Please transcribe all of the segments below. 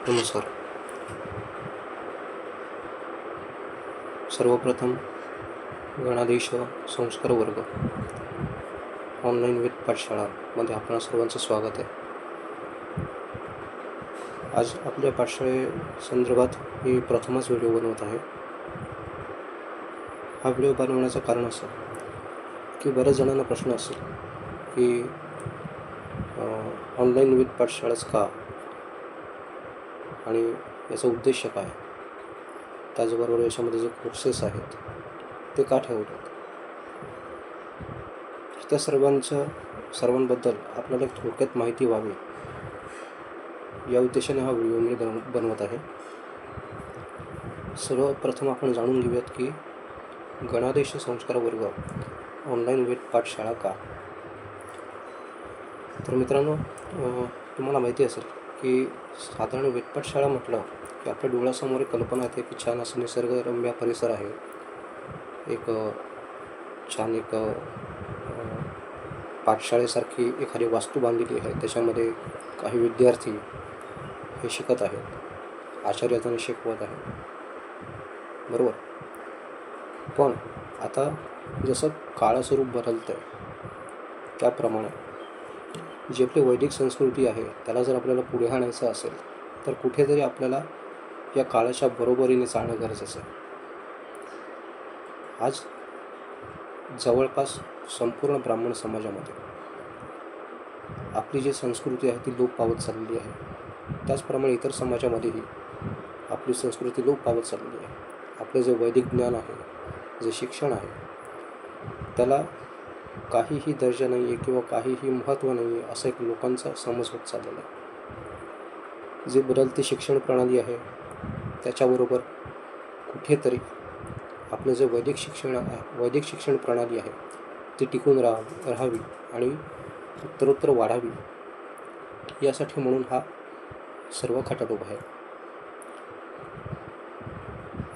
नमस्कार. सर्वप्रथम गणाधीश संस्कार वर्ग ऑनलाईन विथ पाठशाळामध्ये आपणा सर्वांचं स्वागत आहे. आज आपल्या पाठशाळेसंदर्भात मी प्रथमच व्हिडिओ बनवत आहे. हा व्हिडिओ बनवण्याचं कारण असं की बऱ्याच जणांना प्रश्न असेल की ऑनलाईन विथ पाठशाळाच का आणि याचा उद्देश काय, त्याचबरोबर याच्यामध्ये जे कोर्सेस आहेत ते का ठेवतात, त्या सर्वांबद्दल आपल्याला एक थोडक्यात माहिती व्हावी या उद्देशाने हा व्हिडिओ मी बनवत आहे. सर्वप्रथम आपण जाणून घेऊयात की गणाधीश संस्कार वर्ग ऑनलाईन विथ पाठशाळा का. तर मित्रांनो, तुम्हाला माहिती असेल की साधारण विथ पाठशाळा म्हटलं की आपल्या डोळ्यासमोर एक कल्पना येते की छान असं निसर्गरम्य परिसर आहे, एक छान एक पाठशाळेसारखी एखादी वास्तू बांधलेली आहे, त्याच्यामध्ये काही विद्यार्थी हे शिकत आहेत, आचार्य त्यांना शिकवत आहेत, बरोबर. पण आता जसं काळस्वरूप बदलतं आहे त्याप्रमाणे जी आपली वैदिक संस्कृती आहे त्याला जर आपल्याला पुढे आणायचं असेल तर कुठेतरी आपल्याला या काळाच्या बरोबरीने चालणं गरजेचं आहे. आज जवळपास संपूर्ण ब्राह्मण समाजामध्ये आपली जी संस्कृती आहे ती लोप पावत चाललेली आहे. त्याचप्रमाणे इतर समाजामध्येही आपली संस्कृती लोप पावत चाललेली आहे. आपलं जे वैदिक ज्ञान आहे, जे शिक्षण आहे, त्याला काहीही दर्जा नाही आहे किंवा काहीही महत्त्व नाही आहे असं एक लोकांचा समज होत चाललेला आहे. जी बदलती शिक्षण प्रणाली आहे त्याच्याबरोबर कुठेतरी आपलं जे वैदिक शिक्षण प्रणाली आहे ती टिकून राहावी आणि उत्तरोत्तर वाढावी यासाठी म्हणून हा सर्व खटाटोप आहे.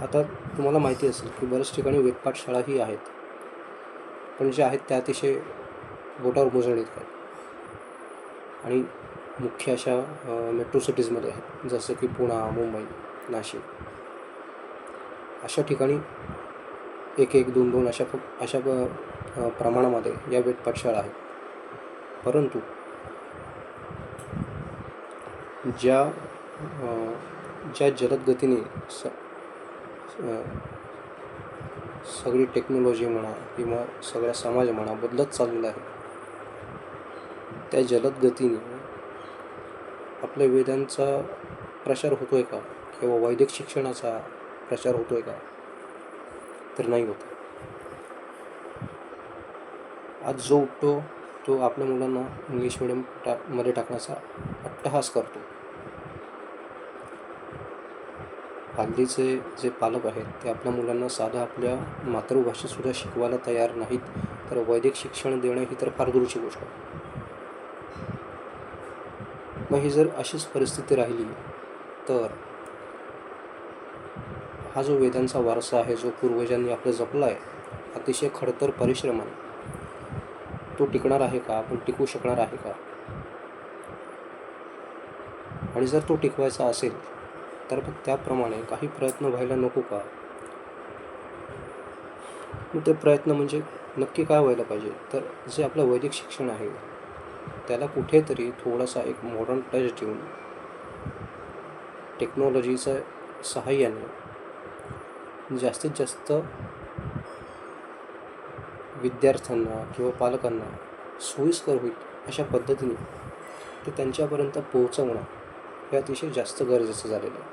आता तुम्हाला माहिती असेल की बऱ्याच ठिकाणी वेदपाठशाळाही आहेत, पण जे आहेत त्या अतिशय बोटावर मोजणे आहेत आणि मुख्य अशा मेट्रो सिटीजमध्ये आहेत, जसं की पुणे, मुंबई, नाशिक अशा ठिकाणी एक दोन दोन अशा प्रमाणामध्ये या वेदपाठशाळा आहेत. परंतु ज्या जलद गतीने सगळी टेक्नॉलॉजी म्हणा किंवा सगळा समाज म्हणा बदलत चाललेला आहे, त्या जलद गतीने आपल्या वेदांचा प्रचार होतो आहे का किंवा वैदिक शिक्षणाचा प्रचार होतो आहे का, तर नाही होत. आज जो उठतो तो आपल्या मुलांना इंग्लिश मीडियममध्ये टाकण्याचा अट्टहास करतो. हल्लीचे जे पालक आहेत ते आपल्या मुलांना साधं आपल्या मातृभाषेतसुद्धा शिकवायला तयार नाहीत, तर वैदिक शिक्षण देणं ही तर फार दूरची गोष्ट आहे. मग ही जर अशीच परिस्थिती राहिली तर हा जो वेदांचा वारसा आहे, जो पूर्वजांनी आपला जपला आहे अतिशय खडतर परिश्रमाने, तो टिकणार आहे का, आपण टिकू शकणार आहे का. आणि जर तो टिकवायचा असेल तर त्याप्रमाणे काही प्रयत्न व्हायला नको का. मग ते प्रयत्न म्हणजे नक्की काय व्हायला पाहिजे, तर जे आपलं वैदिक शिक्षण आहे त्याला कुठेतरी थोडासा एक मॉडर्न टच देऊन टेक्नॉलॉजीच्या सहाय्याने जास्तीत जास्त विद्यार्थ्यांना किंवा पालकांना सोयीस्कर होईल अशा पद्धतीने ते त्यांच्यापर्यंत पोहोचवणं हे अतिशय जास्त गरजेचं झालेलं आहे.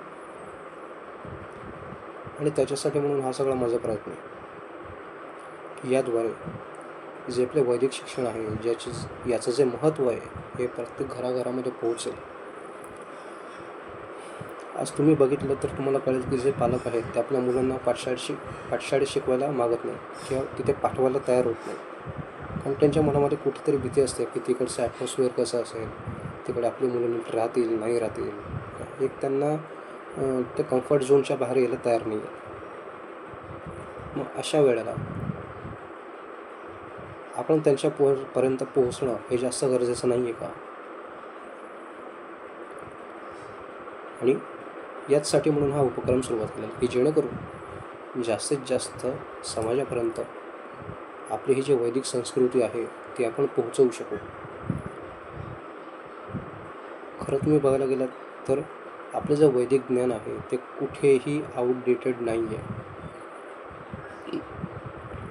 आणि त्याच्यासाठी म्हणून हा सगळा माझा प्रयत्न आहे की याद्वारे जे आपले वैदिक शिक्षण आहे, याचं जे महत्त्व आहे हे प्रत्येक घराघरामध्ये पोहोचेल. आज तुम्ही बघितलं तर तुम्हाला कळेल की जे पालक आहेत ते आपल्या मुलांना पाठशाळेत शिकवायला मागत नाही किंवा तिथे पाठवायला तयार होत नाही, कारण त्यांच्या मनामध्ये कुठेतरी भीती असते की तिकडचं ॲटमॉस्फिअर कसं असेल, तिकडे आपली मुलं नीट राहतील नाही राहतील. एक त्यांना त्या कम्फर्ट झोनच्या बाहेर यायला तयार नाही आहे. मग अशा वेळेला आपण त्यांच्यापर्यंत पोहोचणं हे जास्त गरजेचं नाही आहे का. आणि याचसाठी म्हणून हा उपक्रम सुरुवात केला की जेणेकरून जास्तीत जास्त समाजापर्यंत आपली ही जी वैदिक संस्कृती आहे ती आपण पोहोचवू शकू. खरं तुम्ही बघायला गेलात तर आपलं जे वैदिक ज्ञान आहे ते कुठेही आउटडेटेड नाही आहे.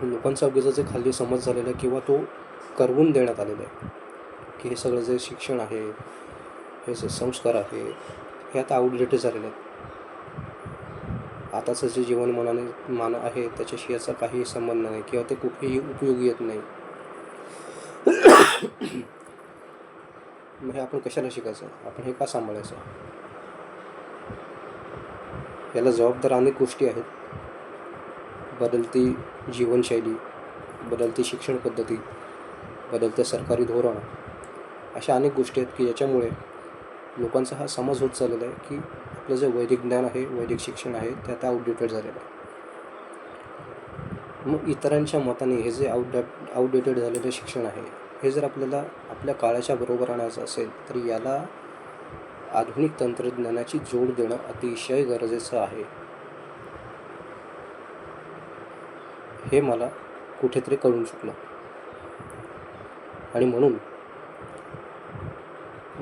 लोकांचा अगदीचा जे खाली समज झालेला आहे किंवा तो करवून देण्यात आलेला आहे की हे सगळं जे शिक्षण आहे, हे जे संस्कार आहे, हे आता आउटडेटेड झालेले आहेत. आताचं जे मान आहे त्याच्याशी याचा काही संबंध नाही किंवा ते कुठेही उपयोगी येत नाही. मग हे आपण कशाला शिकायचं, आपण हे का सांभाळायचं? याला जबाबदार अनेक गोष्टी आहेत. बदलती जीवनशैली, बदलती शिक्षण पद्धती, बदलते सरकारी धोरण, अशा अनेक गोष्टी आहेत की याच्यामुळे लोकांचा हा समज होत चाललेला आहे की आपलं जे वैदिक ज्ञान आहे, वैदिक शिक्षण आहे ते आता आउटडेटेड झालेलं आहे. मग इतरांच्या मताने हे जे आउटडेटेड झालेलं शिक्षण आहे हे जर आपल्याला आपल्या काळाच्या बरोबर आणायचं असेल तर याला आधुनिक तंत्रज्ञानाची जोड देणं अतिशय गरजेचं आहे. हे मला कुठेतरी कळून चुकलं आणि म्हणून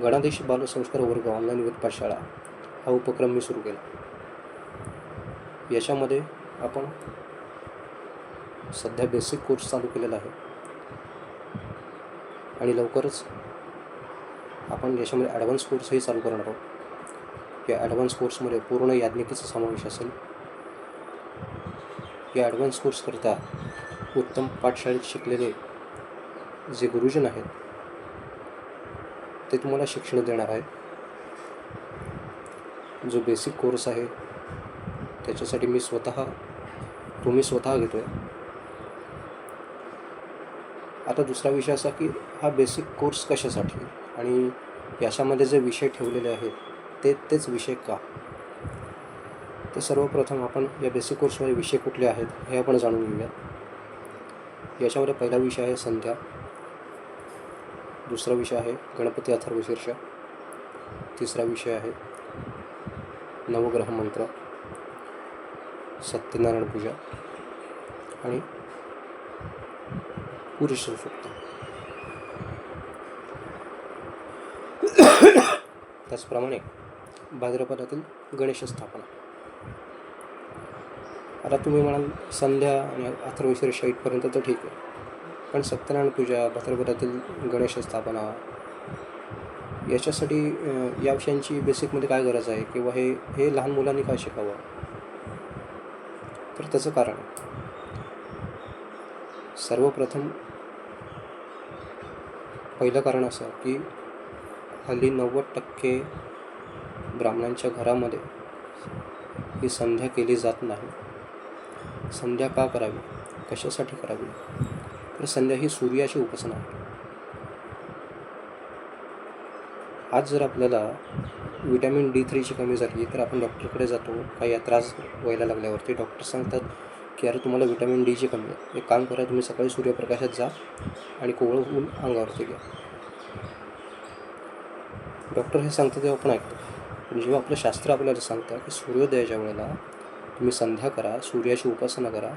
गणाधीश बालसंस्कार वर्ग ऑनलाईन विविध पाठशाळा हा उपक्रम मी सुरू केला. याच्यामध्ये आपण सध्या बेसिक कोर्स चालू केलेला आहे आणि लवकरच आपण याच्यामध्ये ॲडव्हान्स कोर्सही चालू करणार आहोत. या ॲडव्हान्स कोर्समध्ये पूर्ण याज्ञिकीचा समावेश असेल. या ॲडव्हान्स कोर्सकरता उत्तम पाठशाळेत शिकलेले जे गुरुजन आहेत ते तुम्हाला शिक्षण देणार आहे. जो बेसिक कोर्स आहे त्याच्यासाठी तुम्ही स्वतः घेतो आहे. आता दुसरा विषय असा की हा बेसिक कोर्स कशासाठी आणि याच्यामध्ये जे विषय ठेवलेले आहेत तेच विषय का? तर सर्वप्रथम आपण या बेसिक कोर्समध्ये विषय कुठले आहेत हे आपण जाणून घेऊया. याच्यामध्ये पहिला विषय आहे संध्या, दुसरा विषय आहे गणपती अथर्वशीर्ष, तिसरा विषय आहे नवग्रह मंत्र, सत्यनारायण पूजा आणि पुरुष सुक्त. त्याचप्रमाणे भाद्रपदातील गणेश स्थापना. आता तुम्ही म्हणाल संध्या आणि अथर्वशीर्ष इथपर्यंत तर ठीक आहे, पण सत्यनारायण पूजा, भाद्रपदातील गणेश स्थापना याच्यासाठी या विषयांची बेसिकमध्ये काय गरज आहे किंवा हे लहान मुलांनी काय शिकावं? तर त्याचं कारण सर्वप्रथम पहिलं कारण असं की हल्ली 90% ब्राह्मणांच्या घरामध्ये ही संध्या केली जात नाही. संध्या का करावी, कशासाठी करावी? तर संध्या ही सूर्याची उपासना आहे. आज जर आपल्याला विटॅमिन D3ची कमी झाली तर आपण डॉक्टरकडे जातो. काही त्रास व्हायला लागल्यावरती डॉक्टर सांगतात की अरे तुम्हाला विटॅमिन Dची कमी आहे, एक काम करा, तुम्ही सकाळी सूर्यप्रकाशात जा आणि कोवळं ऊन अंगावरती घ्या. डॉक्टर हे सांगतात तेव्हा आपण ऐकतो. पण जेव्हा आपलं शास्त्र आपल्याला सांगतं की सूर्योदयाच्या वेळेला तुम्ही संध्या करा, सूर्याची उपासना करा,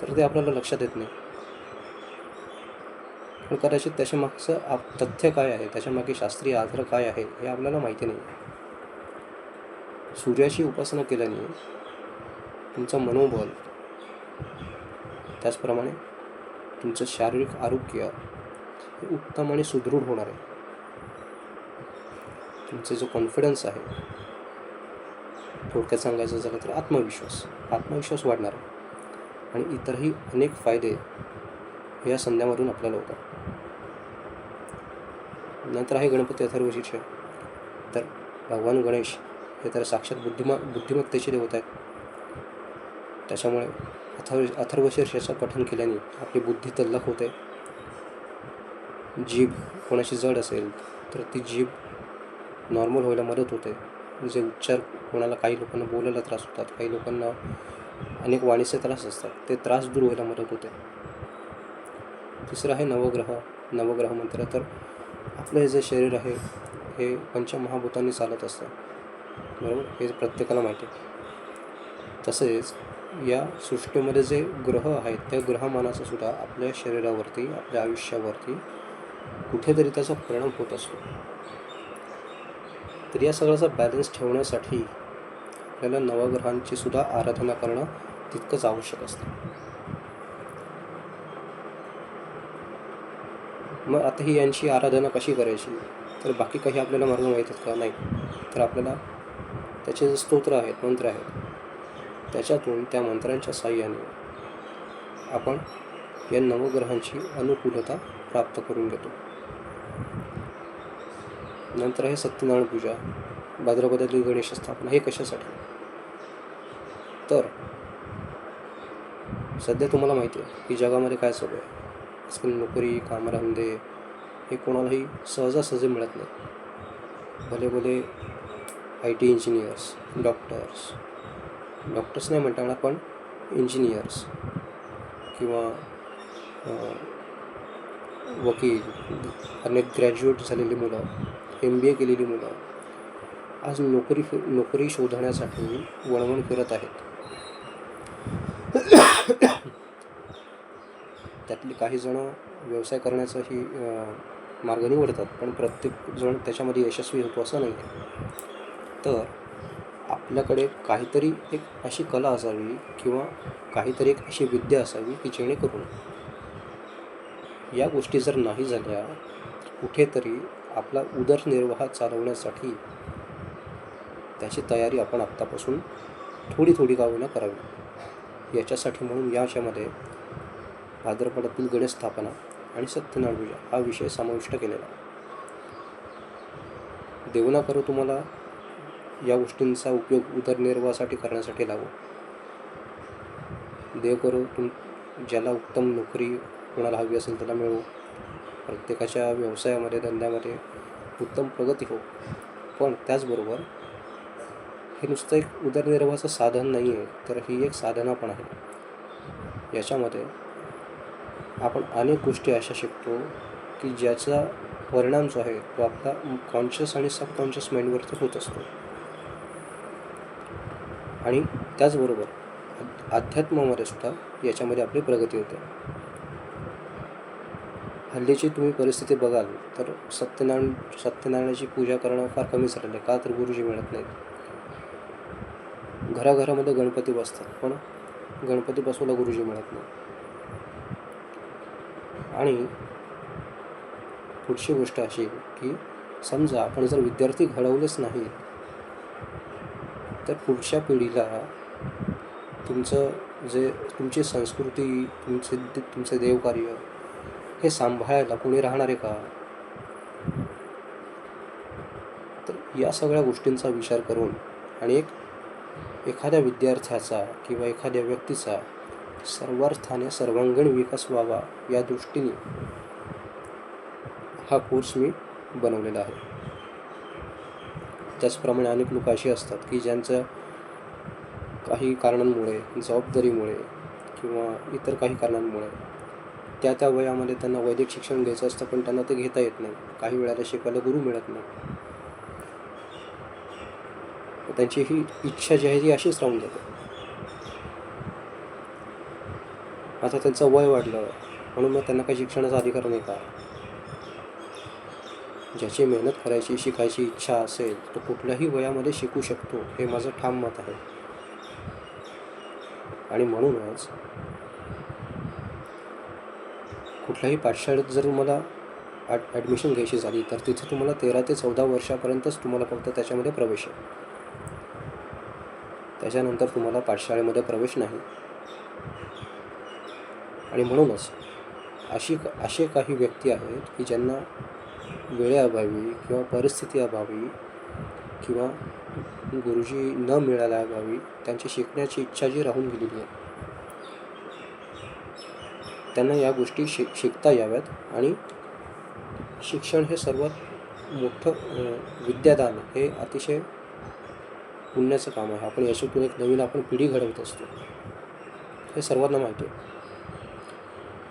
तर ते आपल्याला लक्षात येत नाही. पण कदाचित त्याच्यामागचं तथ्य काय आहे, त्याच्यामागे शास्त्रीय आधार काय आहे हे आपल्याला माहिती नाही. सूर्याची उपासना केल्याने तुमचं मनोबल, त्याचप्रमाणे तुमचं शारीरिक आरोग्य हे उत्तम आणि सुदृढ होणार आहे. तुमचा जो कॉन्फिडन्स आहे, थोडक्यात सांगायचं झालं तर आत्मविश्वास वाढणार आहे आणि इतरही अनेक फायदे या संध्यामधून आपल्याला होतात. नंतर आहे गणपती अथर्वशीर्ष. तर भगवान गणेश हे तर साक्षात बुद्धिमत्तेचे देवत आहेत. त्याच्यामुळे अथर्वशीर्षाचं पठण केल्याने आपली बुद्धी तल्लख होते. जीभ कोणाची जड असेल तर ती जीभ नॉर्मल व्हायला मदत होते. जे उच्चार काही लोकांना बोलायला त्रास होतात, काही लोकांना अनेक वाणीचे त्रास असतात, ते त्रास दूर व्हायला मदत होते. तिसरं आहे नवग्रह मंत्र. तर आपलं हे जे शरीर आहे हे पंचमहाभूतांनी चालत असतं, बरोबर, हे प्रत्येकाला माहिती आहे. तसेच या सृष्टीमध्ये जे ग्रह आहेत त्या ग्रहमानाचा सुद्धा आपल्या शरीरावरती, आपल्या आयुष्यावरती कुठेतरी त्याचा परिणाम होत असतो. तर या सगळ्याचा बॅलन्स ठेवण्यासाठी आपल्याला नवग्रहांची सुद्धा आराधना करणं तितकंच आवश्यक असतं. मग आता ही यांची आराधना कशी करायची, तर बाकी काही आपल्याला मार्ग माहीत आहेत का? नाही. तर आपल्याला त्याचे जे स्तोत्र आहेत, मंत्र आहेत, त्याच्यातून त्या मंत्रांच्या साहाय्याने आपण या नवग्रहांची अनुकूलता प्राप्त करून घेतो. नंतर आहे सत्यनारायण पूजा, भाद्रपदातील गणेश स्थापना. हे कशासाठी? तर सध्या तुम्हाला माहिती आहे की जगामध्ये काय चालू आहे. आजकाल नोकरी, कामधंदे हे कोणालाही सहजासहजी मिळत नाही. भले भले IT इंजिनियर्स, डॉक्टर्स नाही म्हणता येणार, पण इंजिनियर्स किंवा वकील, अनेक ग्रॅज्युएट झालेली मुलं, MBA केलेली मुलं आज नोकरी शोधण्यासाठी वणवण फिरत आहेत. त्यातले काही जण व्यवसाय करण्याचाही मार्ग निवडतात, पण प्रत्येकजण त्याच्यामध्ये यशस्वी होतो असं नाही. तर आपल्याकडे काहीतरी एक अशी कला असावी किंवा काहीतरी एक अशी विद्या असावी की जेणेकरून या गोष्टी जर नाही झाल्या कुठेतरी आपला उदरनिर्वाह चालवण्यासाठी त्याची तयारी आपण आत्तापासून थोडी का होईना करावी. याच्यासाठी म्हणून याच्यामध्ये भाद्रपदातील गणेश स्थापना आणि सत्यनारायण पूजा हा विषय समाविष्ट केलेला. देव ना करो तुम्हाला या गोष्टींचा उपयोग उदरनिर्वाहासाठी करण्यासाठी लागो. देव करो ज्याला उत्तम नोकरी कोणाला हवी असेल त्याला मिळो, प्रत्येकाच्या व्यवसायामध्ये, धंद्यामध्ये उत्तम प्रगती हो. पण त्याचबरोबर हे नुसतं एक उदरनिर्वाहाचं साधन नाही आहे, तर ही एक साधना पण आहे. याच्यामध्ये आपण अनेक गोष्टी अशा शिकतो की ज्याचा परिणाम जो आहे तो आपला कॉन्शियस आणि सबकॉन्शियस माइंडवरती होत असतो. आणि त्याचबरोबर अध्यात्मामध्ये सुद्धा याच्यामध्ये आपली प्रगती होते. हल्लीची तुम्ही परिस्थिती बघाल तर सत्यनारायणाची पूजा करणं फार कमी झालेलं आहे. का? तर गुरुजी मिळत नाहीत. घराघरामध्ये गणपती बसतात, पण गणपती बसवायला गुरुजी मिळत नाही. आणि पुढची गोष्ट अशी की समजा आपण जर विद्यार्थी घडवलेच नाही तर पुढच्या पिढीला तुमची संस्कृती, तुमचे देवकार्य हे सांभाळायला कोणी राहणार आहे का? तर या सगळ्या गोष्टींचा विचार करून आणि एखाद्या विद्यार्थ्याचा किंवा एखाद्या व्यक्तीचा सर्वार्थाने सर्वांगीण विकास व्हावा या दृष्टीने हा कोर्स मी बनवलेला आहे. त्याचप्रमाणे अनेक लोक अशी असतात की ज्यांचं काही कारणांमुळे, जबाबदारीमुळे किंवा इतर काही कारणांमुळे त्या वयामध्ये त्यांना वैदिक शिक्षण घ्यायचं असतं, पण त्यांना ते घेता येत नाही. काही वेळाला शिकवायला गुरु मिळत नाही. त्यांची ही इच्छा जी आहे ती अशीच राहून जाते. आता त्यांचं वय वाढलं म्हणून मग त्यांना काही शिक्षणाचा अधिकार नाही का? ज्याची मेहनत करायची, शिकायची इच्छा असेल तो कुठल्याही वयामध्ये शिकू शकतो, हे माझं ठाम मत आहे. आणि म्हणूनच कुठल्याही पाठशाळेत जर तुम्हाला ॲडमिशन घ्यायची झाली तर तिथे तुम्हाला 13 ते 14 वर्षापर्यंतच तुम्हाला फक्त त्याच्यामध्ये प्रवेश आहे. त्याच्यानंतर तुम्हाला पाठशाळेमध्ये प्रवेश नाही. आणि म्हणूनच असे काही व्यक्ती आहेत की ज्यांना वेळेअभावी किंवा परिस्थिती अभावी किंवा गुरुजी न मिळाल्याअभावी त्यांची शिकण्याची इच्छा जी राहून गेलेली आहे त्यांना या गोष्टी शिकता याव्यात. आणि शिक्षण हे सर्वात मोठं विद्यादान हे अतिशय पुण्याचं काम आहे. आपण याच्यातून एक नवीन पिढी घडवत असतो, हे सर्वांना माहिती आहे.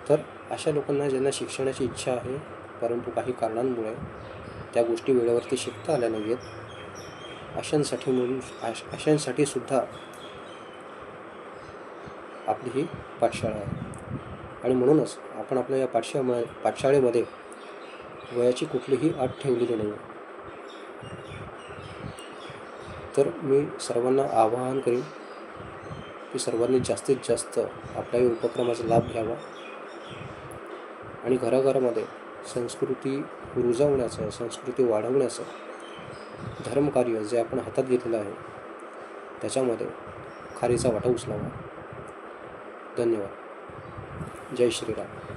तर अशा लोकांना ज्यांना शिक्षणाची इच्छा आहे परंतु काही कारणांमुळे त्या गोष्टी वेळेवरती शिकता आल्या नाही आहेत अशांसाठी सुद्धा आपली ही पाठशाळा आहे. आणि म्हणूनच आपण आपल्या या पाठशाळेमध्ये वयाची कुठलीही अट ठेवलेली नाही आहे. तर मी सर्वांना आवाहन करीन की सर्वांनी जास्तीत जास्त आपल्या या उपक्रमाचा लाभ घ्यावा आणि घराघरामध्ये संस्कृती रुजवण्याचं, संस्कृती वाढवण्याचं धर्मकार्य जे आपण हातात घेतलेलं आहे त्याच्यामध्ये खारीचा वाटा उचलावा. धन्यवाद. जय श्रीराम.